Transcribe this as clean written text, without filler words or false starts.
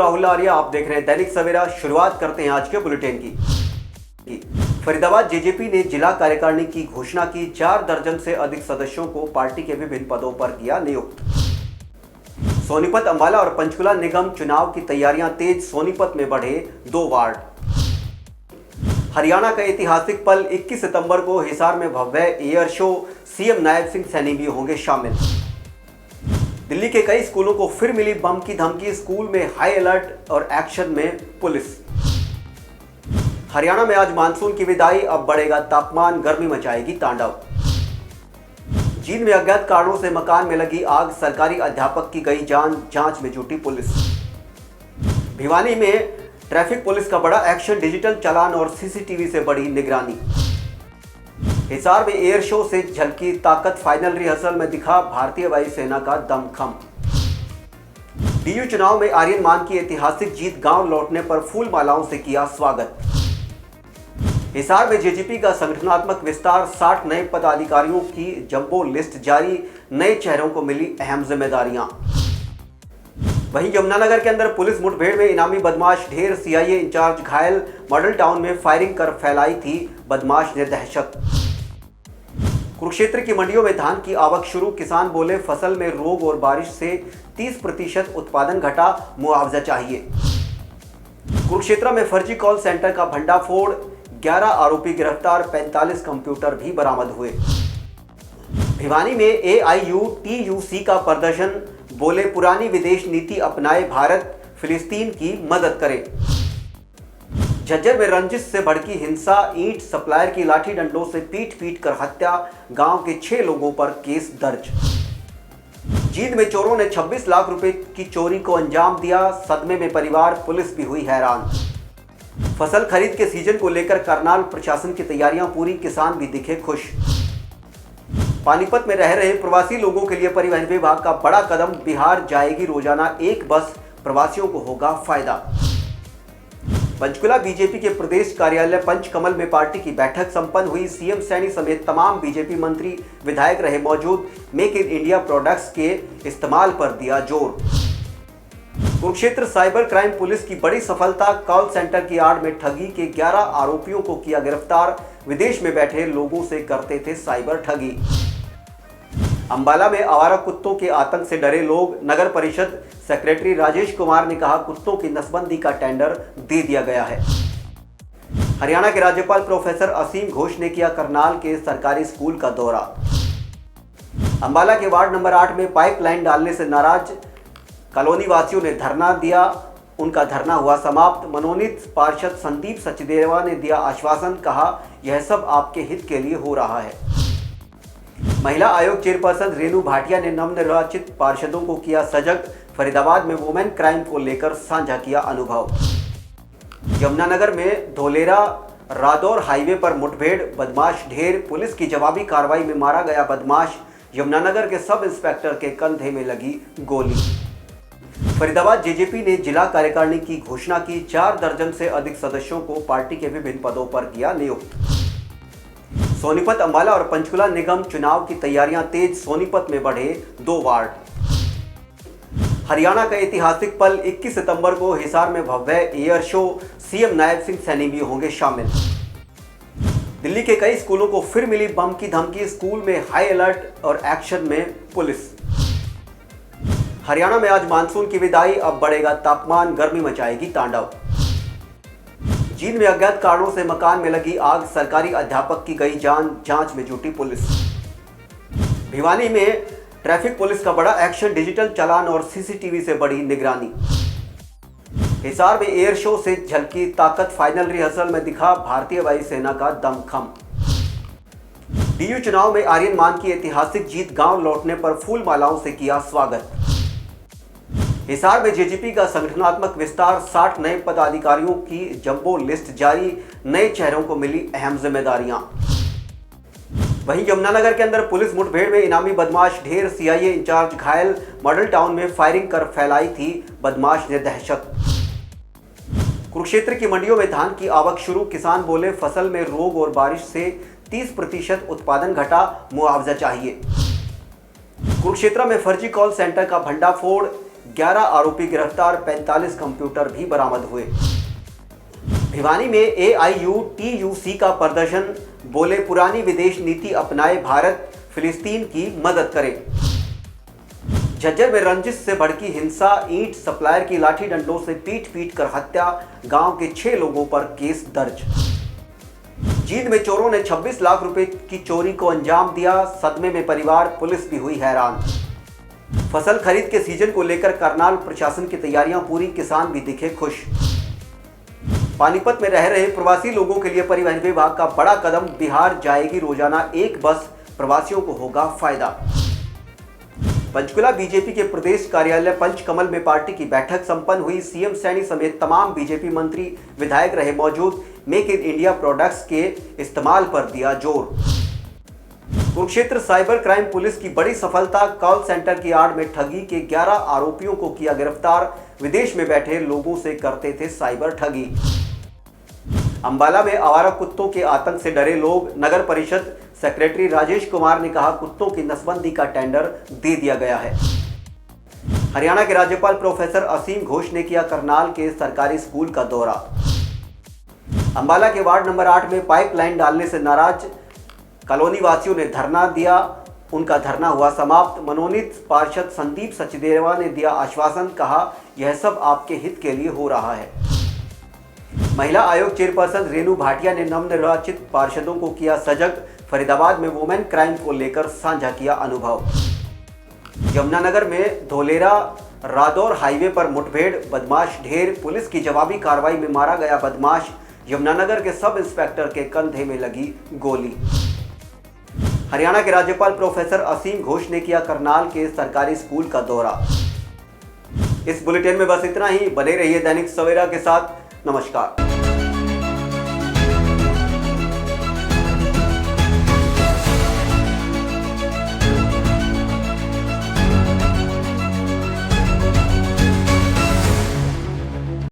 राहुल आर्या, आप देख रहे हैं दैनिक सवेरा। शुरुआत करते हैं आज के बुलेटिन की। फरीदाबाद जेजेपी ने जिला कार्यकारिणी की घोषणा की। 4 दर्जन से अधिक सदस्यों को पार्टी के विभिन्न पदों पर किया नियुक्त। सोनीपत, अंबाला और पंचकुला निगम चुनाव की तैयारियां तेज। सोनीपत में बढ़े 2 वार्ड। हरियाणा का ऐतिहासिक पल, 21 सितंबर को हिसार में भव्य air show. CM Nayab Singh Saini भी होंगे शामिल। दिल्ली के कई स्कूलों को फिर मिली बम की धमकी। स्कूल में हाई अलर्ट और एक्शन में पुलिस। हरियाणा में आज मानसून की विदाई, अब बढ़ेगा तापमान, गर्मी मचाएगी तांडव। जींद में अज्ञात कारणों से मकान में लगी आग, सरकारी अध्यापक की गई जान, जांच में जुटी पुलिस। भिवानी में ट्रैफिक पुलिस का बड़ा एक्शन, डिजिटल चालान और सीसीटीवी से बढ़ी निगरानी। हिसार में एयर शो से झलकी ताकत, फाइनल रिहर्सल में दिखा भारतीय वायुसेना का दमखम। डीयू चुनाव में आर्यन मान की ऐतिहासिक जीत, गांव लौटने पर फूल मालाओं से किया स्वागत। हिसार में जेजेपी का संगठनात्मक विस्तार, 60 नए पदाधिकारियों की जंबो लिस्ट जारी, नए चेहरों को मिली अहम जिम्मेदारियां। वहीं यमुनानगर के अंदर पुलिस मुठभेड़ में इनामी बदमाश ढेर, सीआईए इंचार्ज घायल। मॉडल टाउन में फायरिंग कर फैलाई थी बदमाश ने दहशत। कुरुक्षेत्र की मंडियों में धान की आवक शुरू, किसान बोले फसल में रोग और बारिश से 30% उत्पादन घटा, मुआवजा चाहिए। कुरुक्षेत्र में फर्जी कॉल सेंटर का भंडाफोड़, 11 आरोपी गिरफ्तार, 45 कंप्यूटर भी बरामद हुए। भिवानी में AIUTUC का प्रदर्शन, बोले पुरानी विदेश नीति अपनाए भारत, फिलिस्तीन की मदद करे। झज्जर में रंजिश से भड़की हिंसा, ईंट सप्लायर की लाठी डंडों से पीट कर हत्या, गांव के 6 लोगों पर केस दर्ज। जींद में चोरों ने 26 लाख रुपए की चोरी को अंजाम दिया, सदमे में परिवार, पुलिस भी हुई हैरान। फसल खरीद के सीजन को लेकर करनाल प्रशासन की तैयारियां पूरी, किसान भी दिखे खुश। पानीपत में रह रहे प्रवासी लोगों के लिए परिवहन विभाग का बड़ा कदम, बिहार जाएगी रोजाना 1 बस, प्रवासियों को होगा फायदा। पंचकुला बीजेपी के प्रदेश कार्यालय पंचकमल में पार्टी की बैठक संपन्न हुई। सीएम सैनी समेत तमाम बीजेपी मंत्री विधायक रहे मौजूद। मेक इन इंडिया प्रोडक्ट्स के इस्तेमाल पर दिया जोर। कुरुक्षेत्र साइबर क्राइम पुलिस की बड़ी सफलता, कॉल सेंटर की आड़ में ठगी के 11 आरोपियों को किया गिरफ्तार, विदेश में बैठे लोगों से करते थे साइबर ठगी। अंबाला में आवारा कुत्तों के आतंक से डरे लोग, नगर परिषद सेक्रेटरी राजेश कुमार ने कहा कुत्तों की नसबंदी का टेंडर दे दिया गया है। हरियाणा के राज्यपाल प्रोफेसर असीम घोष ने किया करनाल के सरकारी स्कूल का दौरा। अंबाला के वार्ड नंबर 8 में पाइपलाइन डालने से नाराज कॉलोनी वासियों ने धरना दिया, उनका धरना हुआ समाप्त। मनोनीत पार्षद संदीप सचदेवा ने दिया आश्वासन, कहा यह सब आपके हित के लिए हो रहा है। महिला आयोग चेयरपर्सन रेणु भाटिया ने नवनिर्वाचित पार्षदों को किया सजग, फरीदाबाद में वुमेन क्राइम को लेकर साझा किया अनुभव। यमुनानगर में धोलेरा रादौर हाईवे पर मुठभेड़, बदमाश ढेर, पुलिस की जवाबी कार्रवाई में मारा गया बदमाश। यमुनानगर के सब इंस्पेक्टर के कंधे में लगी गोली। फरीदाबाद जेजेपी ने जिला कार्यकारिणी की घोषणा की। 4 दर्जन से अधिक सदस्यों को पार्टी के विभिन्न पदों पर किया नियुक्त। सोनीपत, अंबाला और पंचकुला निगम चुनाव की तैयारियां तेज। सोनीपत में बढ़े 2 वार्ड। हरियाणा का ऐतिहासिक पल, 21 सितंबर को हिसार में भव्य air show. CM Nayab Singh Saini भी होंगे शामिल। दिल्ली के कई स्कूलों को फिर मिली बम की धमकी। स्कूल में हाई अलर्ट और एक्शन में पुलिस। हरियाणा में आज मानसून की विदाई, अब बढ़ेगा तापमान, गर्मी मचाएगी तांडव। जींद में अज्ञात कारणों से मकान में लगी आग, सरकारी अध्यापक की गई जान, जांच में जुटी पुलिस। भिवानी में ट्रैफिक पुलिस का बड़ा एक्शन, डिजिटल चालान और सीसीटीवी से बढ़ी निगरानी। हिसार में एयर शो से झलकी ताकत, फाइनल रिहर्सल में दिखा भारतीय वायुसेना का दमखम। डीयू चुनाव में आर्यन मान की ऐतिहासिक जीत, गांव लौटने पर फूल मालाओं से किया स्वागत। हिसार में जेजेपी का संगठनात्मक विस्तार, 60 नए पदाधिकारियों की जंबो लिस्ट जारी, नए चेहरों को मिली अहम जिम्मेदारियां। वहीं यमुनानगर के अंदर पुलिस मुठभेड़ में इनामी बदमाश ढेर, सीआईए इंचार्ज घायल। मॉडल टाउन में फायरिंग कर फैलाई थी बदमाश ने दहशत। कुरुक्षेत्र की मंडियों में धान की आवक शुरू, किसान बोले फसल में रोग और बारिश से 30% उत्पादन घटा, मुआवजा चाहिए। कुरुक्षेत्र में फर्जी कॉल सेंटर का भंडाफोड़, 11 आरोपी गिरफ्तार, 45 कंप्यूटर भी बरामद हुए। भिवानी में AIUTUC का प्रदर्शन, बोले पुरानी विदेश नीति अपनाए भारत, फिलिस्तीन की मदद करे। झज्जर में रंजिश से भड़की हिंसा, ईंट सप्लायर की लाठी डंडों से पीट कर हत्या, गांव के 6 लोगों पर केस दर्ज। जींद में चोरों ने 26 लाख रुपए की चोरी को अंजाम दिया, सदमे में परिवार, पुलिस भी हुई हैरान। फसल खरीद के सीजन को लेकर करनाल प्रशासन की तैयारियां पूरी, किसान भी दिखे खुश। पानीपत में रह रहे प्रवासी लोगों के लिए परिवहन विभाग का बड़ा कदम, बिहार जाएगी रोजाना एक बस, प्रवासियों को होगा फायदा। पंचकुला बीजेपी के प्रदेश कार्यालय पंचकमल में पार्टी की बैठक संपन्न हुई, सीएम सैनी समेत तमाम बीजेपी मंत्री विधायक रहे मौजूद, मेक इन इंडिया प्रोडक्ट्स के इस्तेमाल पर दिया जोर। कुरुक्षेत्र साइबर क्राइम पुलिस की बड़ी सफलता, कॉल सेंटर की आड़ में ठगी के 11 आरोपियों को किया गिरफ्तार, विदेश में बैठे लोगों से करते थे साइबर ठगी। अंबाला में आवारा कुत्तों के आतंक से डरे लोग, नगर परिषद सेक्रेटरी राजेश कुमार ने कहा कुत्तों की नसबंदी का टेंडर दे दिया गया है। हरियाणा के राज्यपाल प्रोफेसर असीम घोष ने किया करनाल के सरकारी स्कूल का दौरा। अंबाला के वार्ड नंबर 8 में पाइपलाइन डालने से नाराज कॉलोनी वासियों ने धरना दिया, उनका धरना हुआ समाप्त। मनोनीत पार्षद संदीप सचदेवा ने दिया आश्वासन, कहा यह सब आपके हित के लिए हो रहा है। महिला आयोग चेयरपर्सन रेणु भाटिया ने नवनिर्वाचित पार्षदों को किया सजग, फरीदाबाद में वुमेन क्राइम को लेकर साझा किया अनुभव। यमुनानगर में धोलेरा रादौर हाईवे पर मुठभेड़, बदमाश ढेर, पुलिस की जवाबी कार्रवाई में मारा गया बदमाश, यमुनानगर के सब इंस्पेक्टर के कंधे में लगी गोली। हरियाणा के राज्यपाल प्रोफेसर असीम घोष ने किया करनाल के सरकारी स्कूल का दौरा। इस बुलेटिन में बस इतना ही, बने रहिए दैनिक सवेरा के साथ। नमस्कार।